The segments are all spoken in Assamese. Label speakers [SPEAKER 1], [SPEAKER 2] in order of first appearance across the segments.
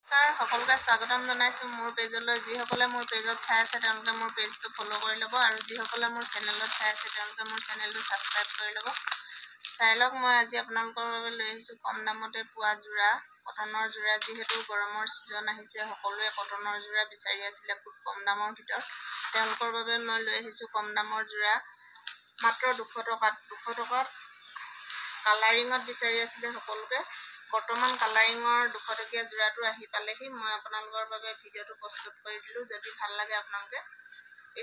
[SPEAKER 1] সকলোকে স্বাগতম জনাইছো মোৰ পেজলৈ যিসকলে মোৰ পেজত চাই আছে তেওঁলোকে মোৰ পেজটো ফলো কৰি ল'ব আৰু যিসকলে মোৰ চেনেলত চাই আছে তেওঁলোকে মোৰ চেনেলটো সাবস্ক্ৰাইব কৰি ল'ব চাই লওক মই আজি আপোনালোকৰ বাবে লৈ আহিছো কম দামতে পোৱা জোৰা কটনৰ জোৰা যিহেতু গৰমৰ সিজন আহিছে সকলোৱে কটনৰ জোৰা বিচাৰি আছিল খুব কম দামৰ ভিতৰত তেওঁলোকৰ বাবে মই লৈ আহিছো কম দামৰ জোৰা মাত্ৰ 200 টকাত কালাৰিঙত বিচাৰি আছিল সকলোকে বৰ্তমান কালাৰিঙৰ 200 টকীয়া জোৰাটো আহি পালেহি মই আপোনালোকৰ বাবে ভিডিঅ'টো প্ৰস্তুত কৰি দিলো যদি ভাল লাগে আপোনালোকে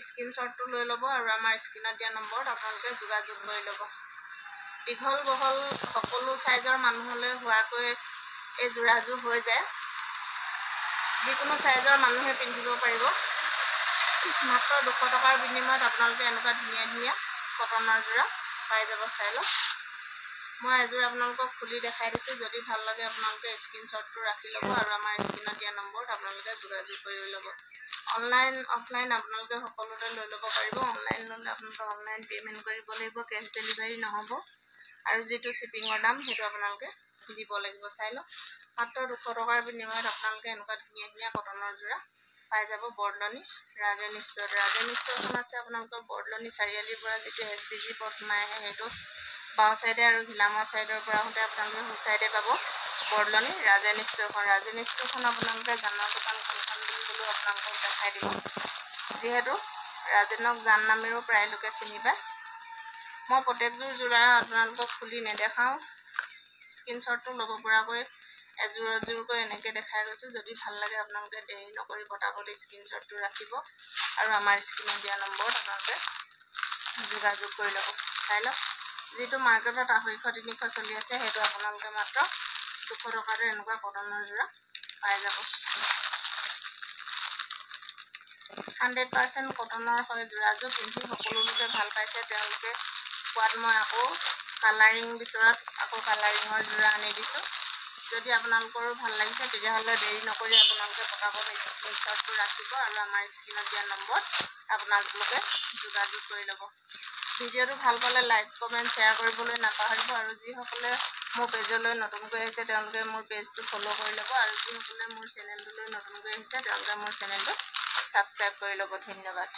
[SPEAKER 1] স্ক্ৰীনশ্বটটো লৈ ল'ব আৰু আমাৰ স্ক্ৰীনত দিয়া নম্বৰত আপোনালোকে যোগাযোগ কৰি ল'ব দীঘল বহল সকলো সাইজৰ মানুহলৈ হোৱাকৈ এই জোৰাযোৰ হৈ যায় যিকোনো সাইজৰ মানুহে পিন্ধিব পাৰিব মাত্ৰ 200 টকাৰ বিনিময়ত আপোনালোকে এনেকুৱা ধুনীয়া কটনৰ জোৰা পাই যাব চাই লওক মই এযোৰ আপোনালোকক খুলি দেখাই দিছো যদি ভাল লাগে আপোনালোকে স্ক্ৰীনশ্বটটো ৰাখি ল'ব আৰু আমাৰ স্ক্ৰীনত দিয়া নম্বৰত আপোনালোকে যোগাযোগ কৰি ল'ব অনলাইন অফলাইন আপোনালোকে সকলোতে লৈ ল'ব পাৰিব অনলাইন ল'লে আপোনালোকে অনলাইন পেমেন্ট কৰিব লাগিব কেশ ডেলিভাৰী নহ'ব আৰু যেটো শিপিংৰ দাম হেতু আপোনালোকে দিব লাগিব চাই লওক মাত্ৰ 200 টকাৰ বিনিময়ত আপোনালোকে এনেকুৱা ধুনীয়া কটনৰ জোৰা পাই যাব বৰদলনি ৰাজেন ষ্টৰখন আছে আপোনালোকৰ বৰদলনি চাৰিআলিৰ পৰা যেটো এসবিজি পথ সোমাই আহে হেতু বাও সাইডে আৰু হিলামা সাইডৰ পৰা হতে আপোনালোকে হু সাইডে পাব বৰদলনি ৰাজেন ষ্টৰখন আপোনালোকে জানৰ দোকান কোনখন বুলি বলো আপোনালোকক দেখাই দিব যেহেতু ৰাজেনক জান নামেৰেও প্ৰায় লোকে চিনি পায় মই প্ৰত্যেকযোৰ জোৰা আপোনালোকক খুলি নেদেখাও স্ক্ৰীনশ্বটটো ল'ব পৰাকৈ এযোৰকৈ এনেকৈ দেখাই গৈছো যদি ভাল লাগে আপোনালোকে দেৰি নকৰি পটাপট স্ক্ৰীনশ্বটটো ৰাখিব আৰু আমাৰ স্ক্ৰীনত দিয়া নম্বৰত আপোনালোকে যোগাযোগ কৰি ল'ব চাই লওক যেটো মাৰ্কেটত 250-300 চলি আছে হেতু আপোনালোকে মাত্ৰ 200 টকাৰে এনেকুৱা কটনৰ জোৰা পাই যাব 100% কটনৰ হয় জোৰাযোৰ পিন্ধি সকলো লোকে ভাল পাইছে তেওঁলোকে কোৱাত মই আকৌ কালাৰিং বিচৰাত আকৌ কালাৰিঙৰ জোৰা আনি দিছো যদি আপোনালোকৰো ভাল লাগিছে তেতিয়াহলে দেৰি নকৰি আপোনালোকে পটাপট স্ক্ৰীনশ্বটটো ৰাখিব আৰু আমাৰ স্ক্ৰীনত দিয়া নম্বৰত আপোনালোকে যোগাযোগ কৰি ল'ব ভিডিঅ'টো ভাল পালে লাইক কমেন্ট শ্বেয়াৰ কৰিবলৈ নাপাহৰিব আৰু যিসকলে মোৰ পেজলৈ নতুনকৈ আহিছে তেওঁলোকে মোৰ পেজটো ফলো কৰি ল'ব আৰু যিসকলে মোৰ চেনেলটোলৈ নতুনকৈ আহিছে তেওঁলোকে মোৰ চেনেলটো সাবস্ক্ৰাইব কৰি ল'ব ধন্যবাদ